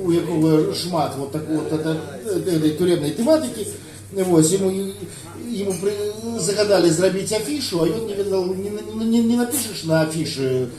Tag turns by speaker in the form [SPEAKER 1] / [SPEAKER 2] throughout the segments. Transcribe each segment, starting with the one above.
[SPEAKER 1] у якого шмат вот такой вот этой туребной тематики, вот, ему загадали зробить афишу, а он не ведал, не напишешь на афише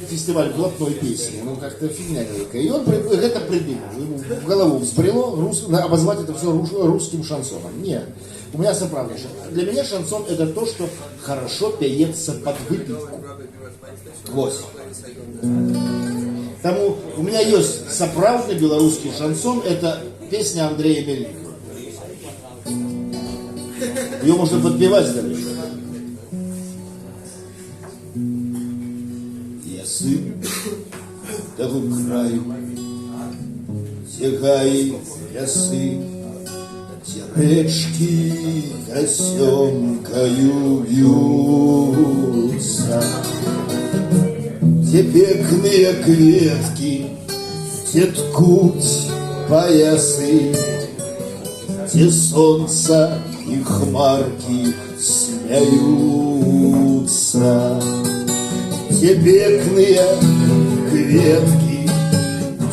[SPEAKER 1] фестиваль блатной песни, ну как-то фигня некая. И он это придумал, ему в голову взбрело обозвать это все русским шансоном. Нет, у меня соправда. Для меня шансон это то, что хорошо пеется под выпивку. Вот. Тому у меня есть соправдный белорусский шансон, это песня Андрея Мельникова. Ее можно подпевать даже. Я сын того краю, где гаи лясы, где речки тосемкою вьются, где пекные кветки, где ткуть поясы, где солнце и хмарки смеются, где пекные кветки,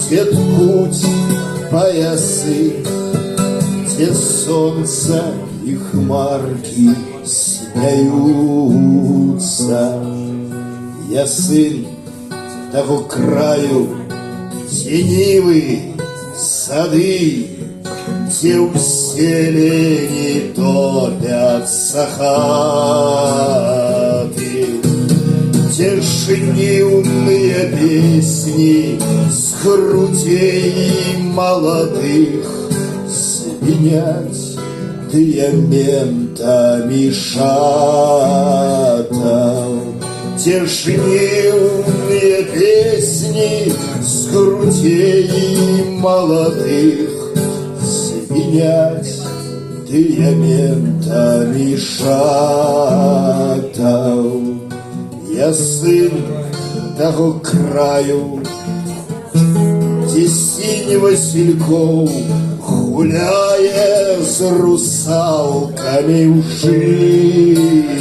[SPEAKER 1] где ткуть поясы, где солнце и хмарки смеются. Я сын того краю, где нивы, сады, где у селени топятся хаты, где шнивные песни с грудей молодых звенят диаментами шатов. Те шнивные песни с грудей молодых звенят диаментами шатов. Я сын того краю, где синь Васильков, гуляя с русалками в жите,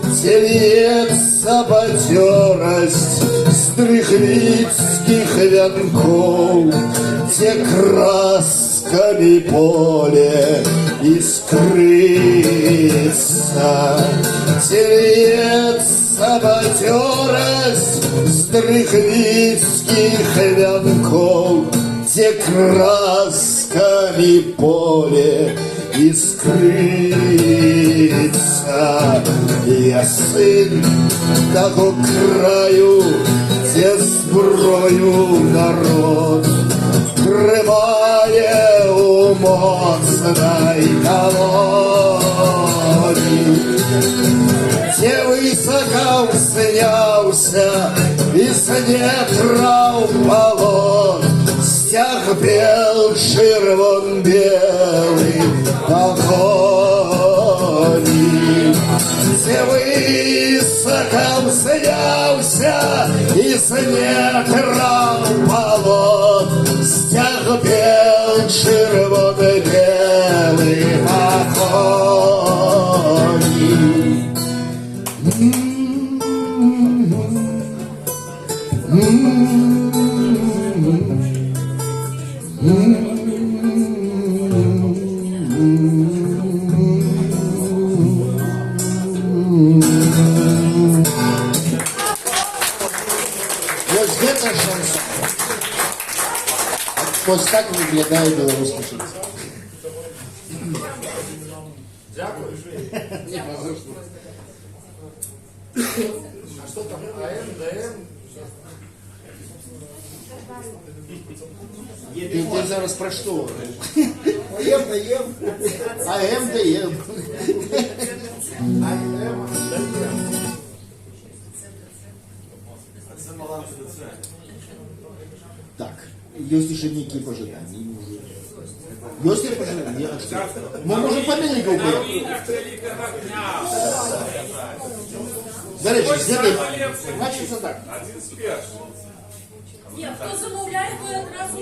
[SPEAKER 1] где льется бадёрость стрыхвицких венков, где красками поле искрится, где льется бадёрость стрыхвицких венков, где красками поле искрится. Я сын того краю, где зброю народ тримає у моцной колоні, где высоко снялся из недра в полон стяг бел, червон белый погони, где высоко снялся из недра в полон стяг бел, червон белый погони. Ось так виглядає білоруський шансон.
[SPEAKER 2] Дякую. А що там? АМ, ДМ?
[SPEAKER 1] Ти зараз про що?
[SPEAKER 3] АМ, ДМ.
[SPEAKER 1] АМ, ДМ. Так, есть еще некие пожелания. Есть ли пожелания? Мы можем по Мельникову поехать. До речі, значиться так.
[SPEAKER 4] Ні, хто замовляє, то одразу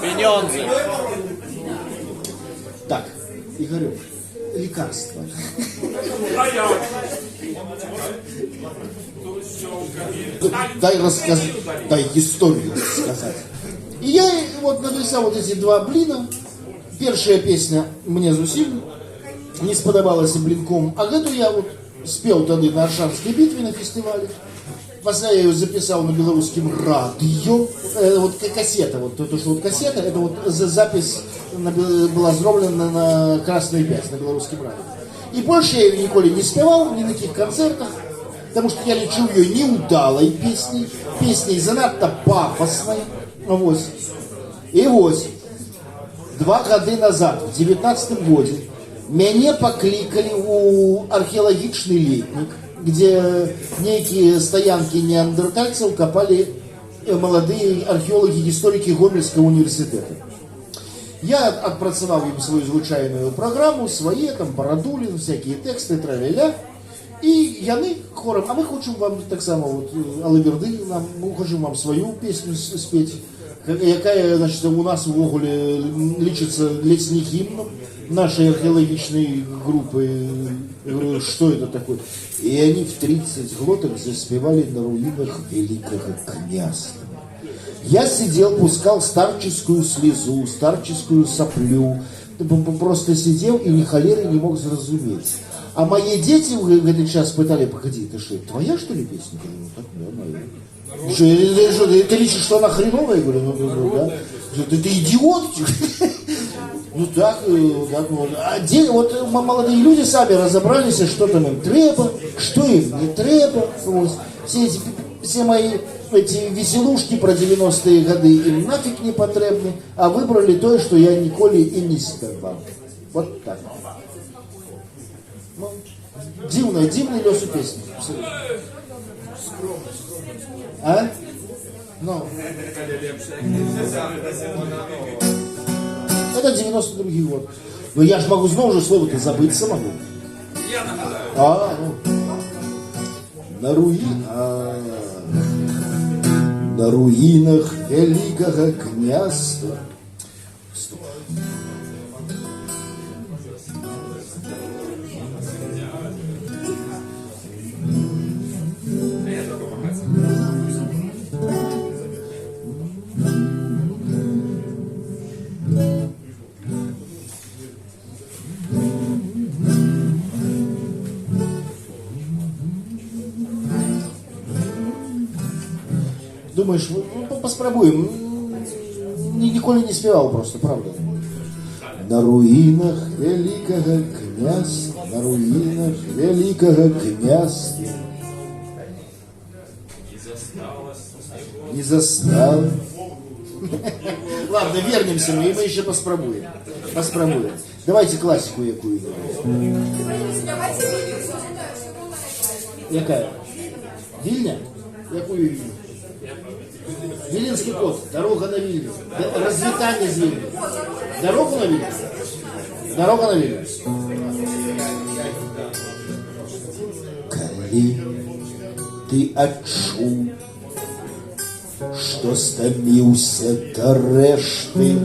[SPEAKER 5] Пеньонзи.
[SPEAKER 1] Так, Игорек, лекарства. Дай рассказать, дай историю рассказать. И я вот написал вот эти два блина. Первая песня мне зусім не сподобалася блинком, а эту я вот спел тогда на Аршанской битве на фестивале. После я ее записал на белорусском радио. Вот кассета, вот то, что вот кассета, это вот запись была сделана на Красной 5 на белорусском радио. И больше я ее николи не спевал, ни на каких концертах, потому что я лечил ее неудалой песней занадто пафосной. Вот. И вот, 2 года назад, в 19 году, меня покликали у археологичный летник, где некие стоянки неандертальцев копали молодые археологи, историки Гомельского университета. Я отпрацевал им свою звучайную программу, свои, там, Бородулин, всякие тексты, тра-ля-ля. И яны хором, а мы хотим вам так само, вот, Алаверды, мы хотим вам свою песню спеть, якая, значит, у нас в Оголе лечится летний гимн нашей археологичной группы. Я говорю, что это такое? И они в 30 глоток заспевали на руинах великого княжества. Я сидел, пускал старческую слезу, старческую соплю, просто сидел и ни холеры не мог зразуметь. А мои дети в этот час пытали, погоди, это что, твоя что ли песня? Я говорю, так, да, моя. Что, ты лечишь, что она хреновая? Я говорю, ну да. Ты идиот? Ну так вот. А вот молодые люди сами разобрались, что там им треба, что им не треба. Вот. Все мои эти веселушки про 90-е годы им нафиг не потребны, а выбрали то, что я николи и не спевал. Вот так. Ну, дивный лёс у песни. А? Ну. Это 92-й год. Но я ж могу снова же слово-то забыться могу.
[SPEAKER 2] Я нагадаю.
[SPEAKER 1] На руинах великого княжества. Думаешь, ну, поспробуем. Николи не спевал просто, правда. На руинах великого княжества, на руинах великого княжества. Не застал. Ладно, вернемся мы, и мы еще поспробуем. Давайте классику якую-нибудь. Якая? Вильня? Якую Вильню? Виленский кот. Дорога на Вильню. Развитание из Вильню. Дорогу на Вильню? Дорога на Вильню. Коли ты отчул, что стомился до решты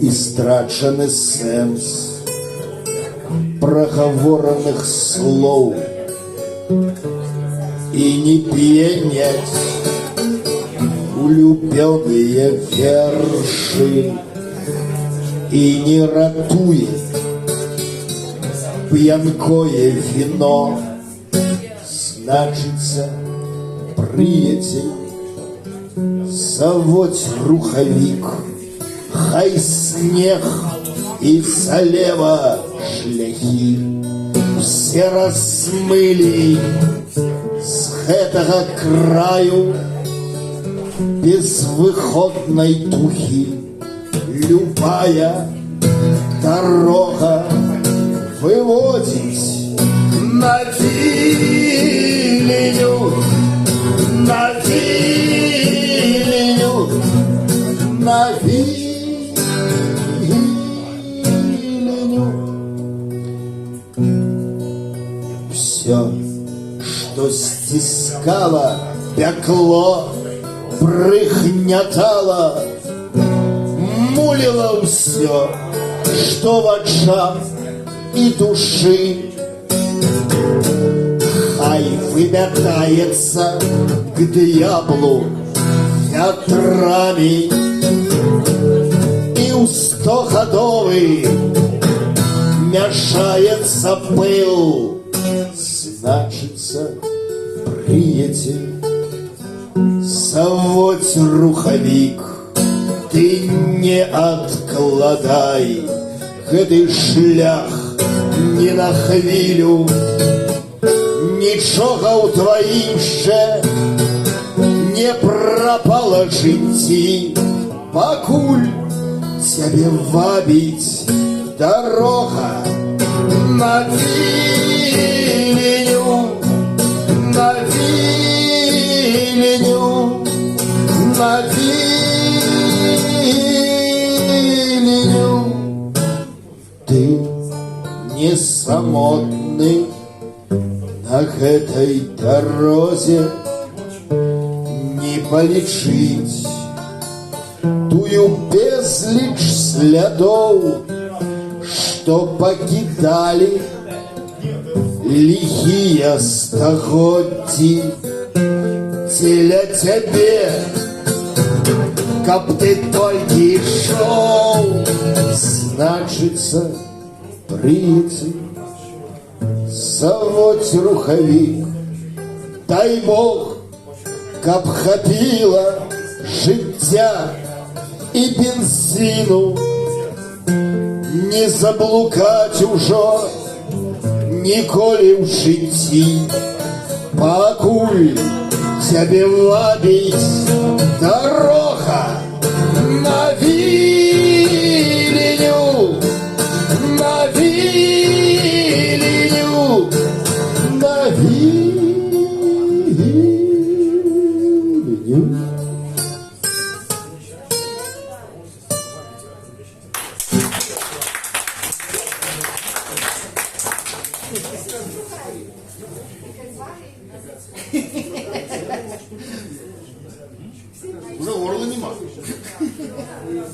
[SPEAKER 1] и страчены сенс проговоренных слов и не пенять улюбленные верши и не ратует пьянкое вино, значится, приятель, заводь руховик, хай снег и залева шляхи все размыли с этого краю безвыходной тухи. Любая дорога выводит на Вильню, на Вильню, на Вильню. Все, что стискало, пекло, прыгнятало, мулило все, что в очах и души. вымятается к дьяволу ветрами, и у стоходовый мешается пыл. Значится, приятель, заводь рухавик, ты не откладай гэты шлях ні на хвілю. Нічога ў тваім ще не прапала жыцці, пакуль цябе вабіць дарога на Віленю, на Віленю, на Віленю. Ты не самотны на гэтай дарозе, не палічыць тую безліч слядоў, што пакідалі ліхія стагоддзі дзеля цябе, каб ты толькі ішоў. Значыцца, прыяцель, заводь рухавік, дай Бог, каб хапіла жыцця і бензіну, не заблукаць ужо ніколі ў жыцці, пакуль цябе вабіць дарога на Віленю, на Віленю, на Віленю.